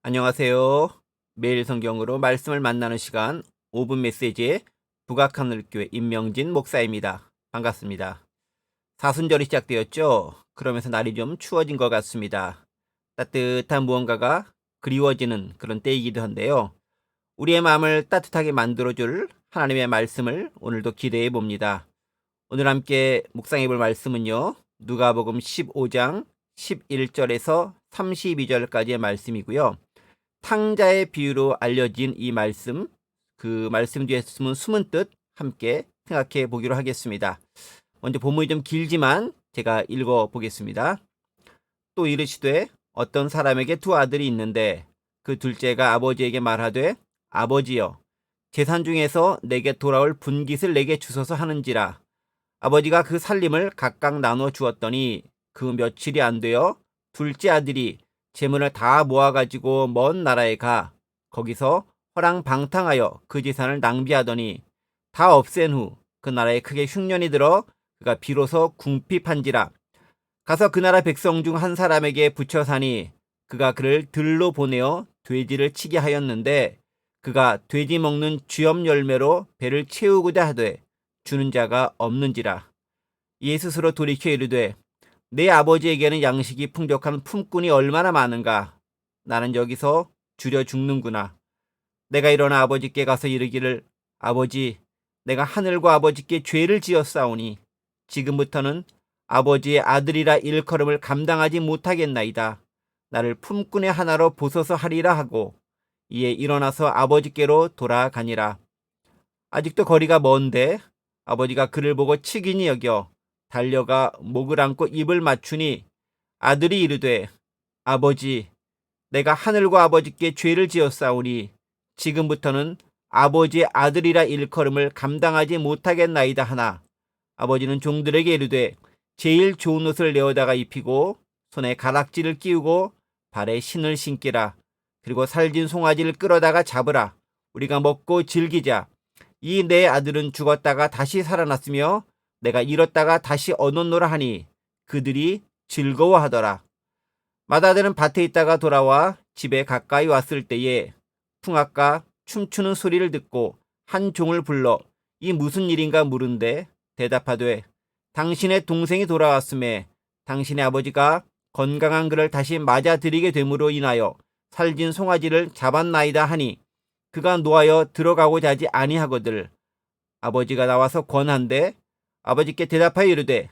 안녕하세요. 매일 성경으로 말씀을 만나는 시간 5분 메시지의 북악하늘교회 임명진 목사입니다. 반갑습니다. 사순절이 시작되었죠. 그러면서 날이 좀 추워진 것 같습니다. 따뜻한 무언가가 그리워지는 그런 때이기도 한데요. 우리의 마음을 따뜻하게 만들어줄 하나님의 말씀을 오늘도 기대해 봅니다. 오늘 함께 묵상해 볼 말씀은요. 누가복음 15장 11절에서 32절까지의 말씀이고요. 탕자의 비유로 알려진 이 말씀, 그 말씀 뒤에 숨은 뜻 함께 생각해 보기로 하겠습니다. 먼저 본문이 좀 길지만 제가 읽어 보겠습니다. 또 이르시되 어떤 사람에게 두 아들이 있는데 그 둘째가 아버지에게 말하되 아버지여 재산 중에서 내게 돌아올 분깃을 내게 주소서 하는지라. 아버지가 그 살림을 각각 나눠 주었더니 그 며칠이 안 되어 둘째 아들이 재물을 다 모아가지고 먼 나라에 가 거기서 허랑방탕하여 그 재산을 낭비하더니 다 없앤 후 그 나라에 크게 흉년이 들어 그가 비로소 궁핍한지라. 가서 그 나라 백성 중 한 사람에게 붙여 사니 그가 그를 들로 보내어 돼지를 치게 하였는데 그가 돼지 먹는 쥐염 열매로 배를 채우고자 하되 주는 자가 없는지라. 이에 스스로 돌이켜 이르되 내 아버지에게는 양식이 풍족한 품꾼이 얼마나 많은가. 나는 여기서 줄여 죽는구나. 내가 일어나 아버지께 가서 이르기를 아버지 내가 하늘과 아버지께 죄를 지었사오니 지금부터는 아버지의 아들이라 일컬음을 감당하지 못하겠나이다. 나를 품꾼의 하나로 보소서 하리라 하고 이에 일어나서 아버지께로 돌아가니라. 아직도 거리가 먼데 아버지가 그를 보고 치긴히 여겨 달려가 목을 안고 입을 맞추니 아들이 이르되 아버지 내가 하늘과 아버지께 죄를 지었사오니 지금부터는 아버지의 아들이라 일컬음을 감당하지 못하겠나이다 하나 아버지는 종들에게 이르되 제일 좋은 옷을 내어다가 입히고 손에 가락지를 끼우고 발에 신을 신기라. 그리고 살진 송아지를 끌어다가 잡으라. 우리가 먹고 즐기자. 이 내 아들은 죽었다가 다시 살아났으며 내가 잃었다가 다시 얻었노라 하니 그들이 즐거워하더라. 맏아들은 밭에 있다가 돌아와 집에 가까이 왔을 때에 풍악가 춤추는 소리를 듣고 한 종을 불러 이 무슨 일인가 물은데 대답하되 당신의 동생이 돌아왔음에 당신의 아버지가 건강한 그를 다시 맞아들이게 됨으로 인하여 살진 송아지를 잡았나이다 하니 그가 노하여 들어가고자 하지 아니하거늘. 아버지가 나와서 권한대 아버지께 대답하여 이르되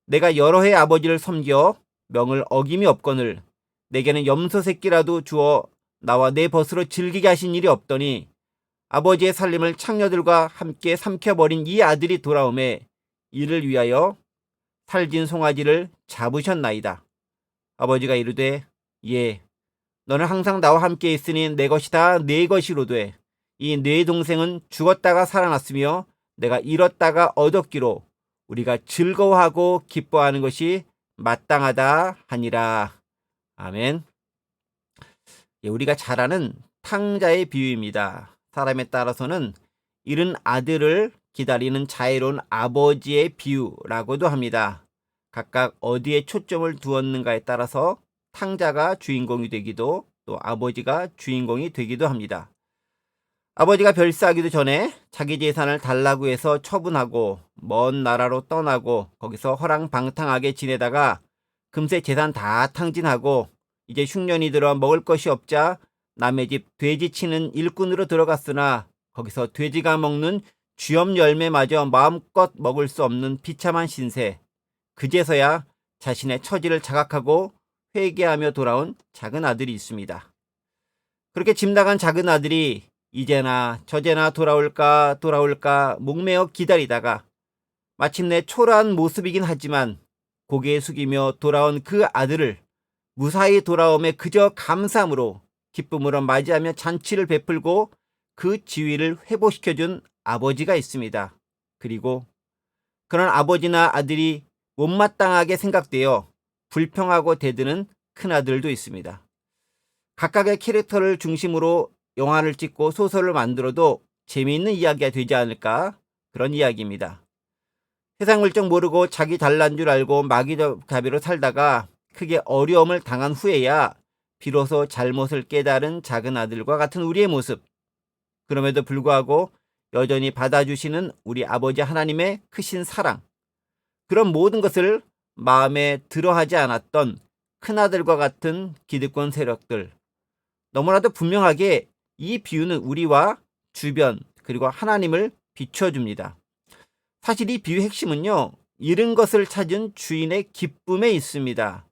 내가 여러 해 아버지를 섬겨 명을 어김이 없거늘 내게는 염소 새끼라도 주어 나와 내 벗으로 즐기게 하신 일이 없더니 아버지의 살림을 창녀들과 함께 삼켜버린 이 아들이 돌아오매 이를 위하여 살진 송아지를 잡으셨나이다. 아버지가 이르되 예 너는 항상 나와 함께 있으니 내 것이 다 내 것이로되 이 내 동생은 죽었다가 살아났으며 내가 잃었다가 얻었기로 우리가 즐거워하고 기뻐하는 것이 마땅하다 하니라. 아멘. 우리가 잘 아는 탕자의 비유입니다. 사람에 따라서는 잃은 아들을 기다리는 자애로운 아버지의 비유라고도 합니다. 각각 어디에 초점을 두었는가에 따라서 탕자가 주인공이 되기도 또 아버지가 주인공이 되기도 합니다. 아버지가 별세하기도 전에 자기 재산을 달라고 해서 처분하고 먼 나라로 떠나고 거기서 허랑방탕하게 지내다가 금세 재산 다 탕진하고 이제 흉년이 들어 먹을 것이 없자 남의 집 돼지 치는 일꾼으로 들어갔으나 거기서 돼지가 먹는 쥐염 열매마저 마음껏 먹을 수 없는 비참한 신세. 그제서야 자신의 처지를 자각하고 회개하며 돌아온 작은 아들이 있습니다. 그렇게 집 나간 작은 아들이 이제나 저제나 돌아올까 목매어 기다리다가 마침내 초라한 모습이긴 하지만 고개 숙이며 돌아온 그 아들을 무사히 돌아옴에 그저 감사함으로 기쁨으로 맞이하며 잔치를 베풀고 그 지위를 회복시켜준 아버지가 있습니다. 그리고 그런 아버지나 아들이 못마땅하게 생각되어 불평하고 대드는 큰아들도 있습니다. 각각의 캐릭터를 중심으로 영화를 찍고 소설을 만들어도 재미있는 이야기가 되지 않을까 그런 이야기입니다. 세상 물정 모르고 자기 잘난 줄 알고 마기자비로 살다가 크게 어려움을 당한 후에야 비로소 잘못을 깨달은 작은 아들과 같은 우리의 모습. 그럼에도 불구하고 여전히 받아주시는 우리 아버지 하나님의 크신 사랑. 그런 모든 것을 마음에 들어하지 않았던 큰아들과 같은 기득권 세력들. 너무나도 분명하게 이 비유는 우리와 주변 그리고 하나님을 비춰줍니다. 사실 이 비유의 핵심은요, 잃은 것을 찾은 주인의 기쁨에 있습니다.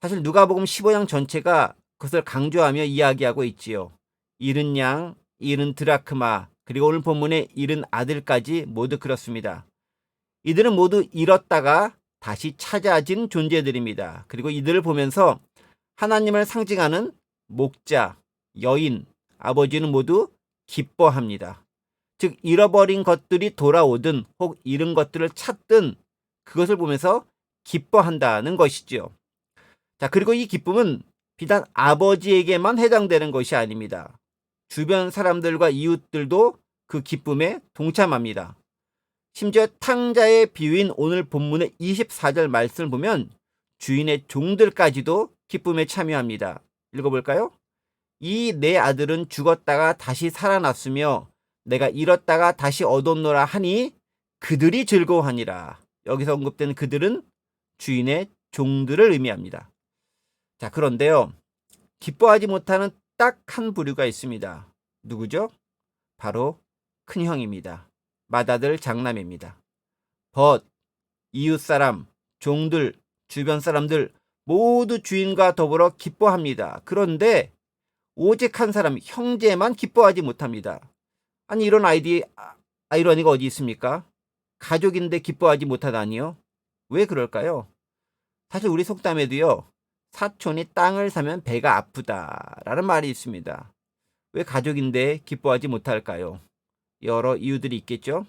사실 누가복음 15장 전체가 그것을 강조하며 이야기하고 있지요. 잃은 양, 잃은 드라크마, 그리고 오늘 본문의 잃은 아들까지 모두 그렇습니다. 이들은 모두 잃었다가 다시 찾아진 존재들입니다. 그리고 이들을 보면서 하나님을 상징하는 목자, 여인, 아버지는 모두 기뻐합니다. 즉 잃어버린 것들이 돌아오든 혹 잃은 것들을 찾든 그것을 보면서 기뻐한다는 것이지요. 자, 그리고 이 기쁨은 비단 아버지에게만 해당되는 것이 아닙니다. 주변 사람들과 이웃들도 그 기쁨에 동참합니다. 심지어 탕자의 비유인 오늘 본문의 24절 말씀을 보면 주인의 종들까지도 기쁨에 참여합니다. 읽어볼까요? 이 내 아들은 죽었다가 다시 살아났으며 내가 잃었다가 다시 얻었노라 하니 그들이 즐거워하니라. 여기서 언급된 그들은 주인의 종들을 의미합니다. 자, 그런데요, 기뻐하지 못하는 딱 한 부류가 있습니다. 누구죠? 바로 큰형입니다. 맏아들 장남입니다. 이웃사람, 종들, 주변 사람들 모두 주인과 더불어 기뻐합니다. 그런데 오직 한 사람, 형제만 기뻐하지 못합니다. 아니, 이런 아이러니가 어디 있습니까? 가족인데 기뻐하지 못하다니요? 왜 그럴까요? 사실 우리 속담에도요, 사촌이 땅을 사면 배가 아프다라는 말이 있습니다. 왜 가족인데 기뻐하지 못할까요? 여러 이유들이 있겠죠?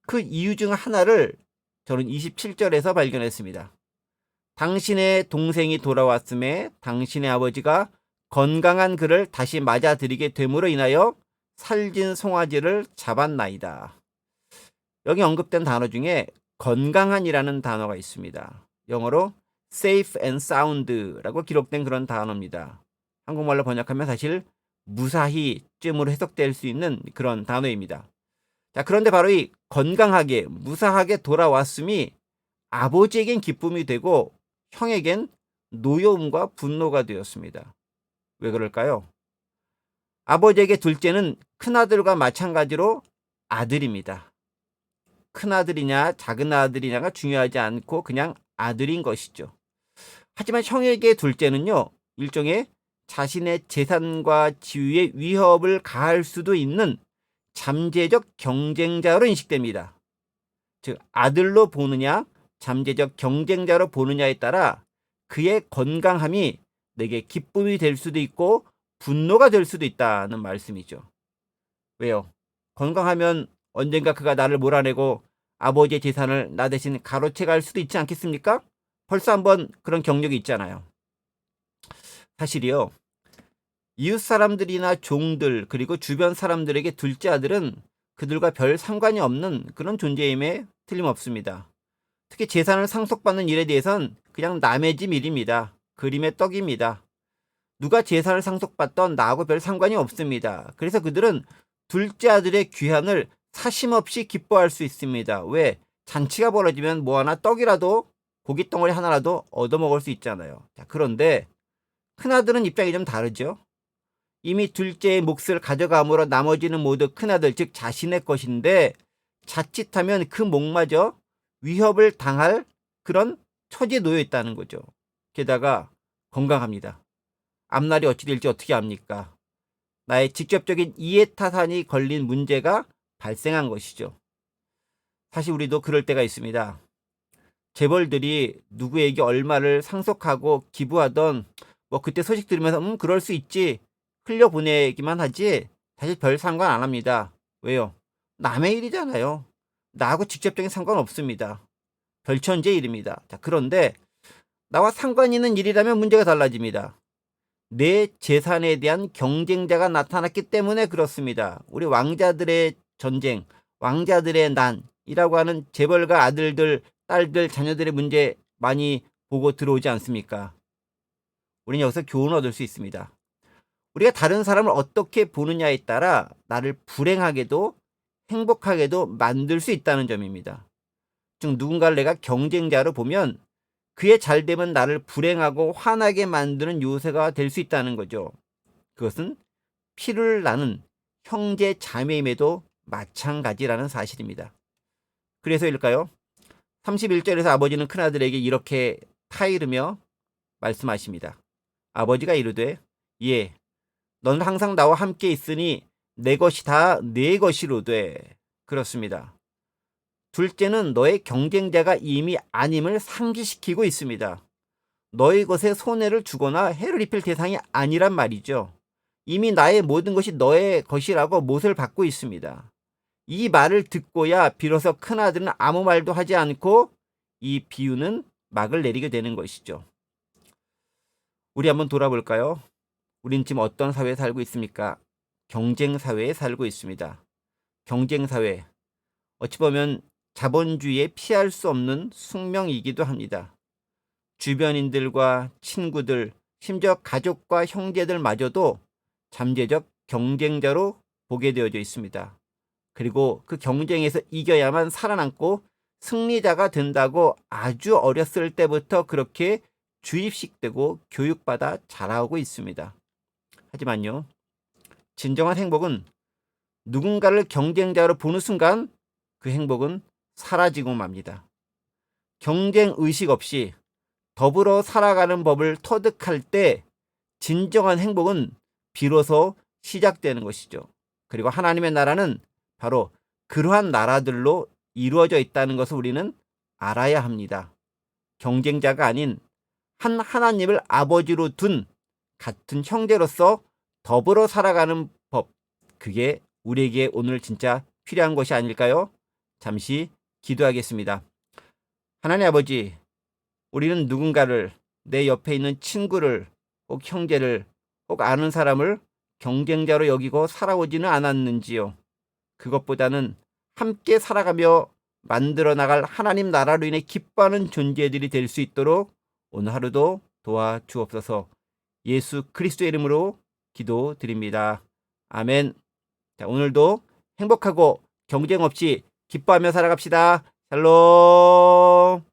그 이유 중 하나를 저는 27절에서 발견했습니다. 당신의 동생이 돌아왔음에 당신의 아버지가 건강한 그를 다시 맞아들이게 됨으로 인하여 살진 송아지를 잡았나이다. 여기 언급된 단어 중에 건강한이라는 단어가 있습니다. 영어로 safe and sound라고 기록된 그런 단어입니다. 한국말로 번역하면 사실 무사히쯤으로 해석될 수 있는 그런 단어입니다. 자, 그런데 바로 이 건강하게 무사하게 돌아왔음이 아버지에겐 기쁨이 되고 형에겐 노여움과 분노가 되었습니다. 왜 그럴까요? 아버지에게 둘째는 큰아들과 마찬가지로 아들입니다. 큰아들이냐 작은 아들이냐가 중요하지 않고 그냥 아들인 것이죠. 하지만 형에게 둘째는요, 일종의 자신의 재산과 지위에 위협을 가할 수도 있는 잠재적 경쟁자로 인식됩니다. 즉 아들로 보느냐 잠재적 경쟁자로 보느냐에 따라 그의 건강함이 내게 기쁨이 될 수도 있고 분노가 될 수도 있다는 말씀이죠. 왜요? 건강하면 언젠가 그가 나를 몰아내고 아버지의 재산을 나 대신 가로채갈 수도 있지 않겠습니까? 벌써 한번 그런 경력이 있잖아요. 사실이요, 이웃 사람들이나 종들 그리고 주변 사람들에게 둘째 아들은 그들과 별 상관이 없는 그런 존재임에 틀림없습니다. 특히 재산을 상속받는 일에 대해선 그냥 남의 집 일입니다. 그림의 떡입니다. 누가 재산을 상속받던 나하고 별 상관이 없습니다. 그래서 그들은 둘째 아들의 귀환을 사심없이 기뻐할 수 있습니다. 왜? 잔치가 벌어지면 뭐 하나 떡이라도 고깃덩어리 하나라도 얻어먹을 수 있잖아요. 자, 그런데 큰아들은 입장이 좀 다르죠. 이미 둘째의 몫을 가져감으로 나머지는 모두 큰아들 즉 자신의 것인데 자칫하면 그 몫마저 위협을 당할 그런 처지에 놓여 있다는 거죠. 게다가 건강합니다. 앞날이 어찌 될지 어떻게 압니까? 나의 직접적인 이해타산이 걸린 문제가 발생한 것이죠. 사실 우리도 그럴 때가 있습니다. 재벌들이 누구에게 얼마를 상속하고 기부하던 뭐 그때 소식 들으면서 그럴 수 있지 흘려보내기만 하지 사실 별 상관 안 합니다. 왜요? 남의 일이잖아요. 나하고 직접적인 상관 없습니다. 별천지의 일입니다. 자, 그런데 나와 상관 있는 일이라면 문제가 달라집니다. 내 재산에 대한 경쟁자가 나타났기 때문에 그렇습니다. 우리 왕자들의 전쟁, 왕자들의 난이라고 하는 재벌가 아들들, 딸들, 자녀들의 문제 많이 보고 들어오지 않습니까? 우리는 여기서 교훈을 얻을 수 있습니다. 우리가 다른 사람을 어떻게 보느냐에 따라 나를 불행하게도 행복하게도 만들 수 있다는 점입니다. 즉 누군가를 내가 경쟁자로 보면 그의 잘되면 나를 불행하고 화나게 만드는 요소가 될 수 있다는 거죠. 그것은 피를 나는 형제 자매임에도 마찬가지라는 사실입니다. 그래서일까요? 31절에서 아버지는 큰아들에게 이렇게 타이르며 말씀하십니다. 아버지가 이르되 예, 넌 항상 나와 함께 있으니 내 것이 다 네 것이로되. 그렇습니다. 둘째는 너의 경쟁자가 이미 아님을 상기시키고 있습니다. 너의 것에 손해를 주거나 해를 입힐 대상이 아니란 말이죠. 이미 나의 모든 것이 너의 것이라고 못을 받고 있습니다. 이 말을 듣고야 비로소 큰아들은 아무 말도 하지 않고 이 비유는 막을 내리게 되는 것이죠. 우리 한번 돌아볼까요? 우린 지금 어떤 사회에 살고 있습니까? 경쟁 사회에 살고 있습니다. 경쟁 사회, 어찌 보면 자본주의에 피할 수 없는 숙명이기도 합니다. 주변인들과 친구들, 심지어 가족과 형제들마저도 잠재적 경쟁자로 보게 되어져 있습니다. 그리고 그 경쟁에서 이겨야만 살아남고 승리자가 된다고 아주 어렸을 때부터 그렇게 주입식되고 교육받아 자라오고 있습니다. 하지만요, 진정한 행복은 누군가를 경쟁자로 보는 순간 그 행복은 사라지고 맙니다. 경쟁 의식 없이 더불어 살아가는 법을 터득할 때 진정한 행복은 비로소 시작되는 것이죠. 그리고 하나님의 나라는 바로 그러한 나라들로 이루어져 있다는 것을 우리는 알아야 합니다. 경쟁자가 아닌 한 하나님을 아버지로 둔 같은 형제로서 더불어 살아가는 법, 그게 우리에게 오늘 진짜 필요한 것이 아닐까요? 잠시 기도하겠습니다. 하나님 아버지, 우리는 누군가를, 내 옆에 있는 친구를, 혹 형제를, 혹 아는 사람을 경쟁자로 여기고 살아오지는 않았는지요. 그것보다는 함께 살아가며 만들어 나갈 하나님 나라로 인해 기뻐하는 존재들이 될 수 있도록 오늘 하루도 도와주옵소서. 예수 그리스도의 이름으로 기도드립니다. 아멘. 자, 오늘도 행복하고 경쟁 없이 기뻐하며 살아갑시다. 샬롬.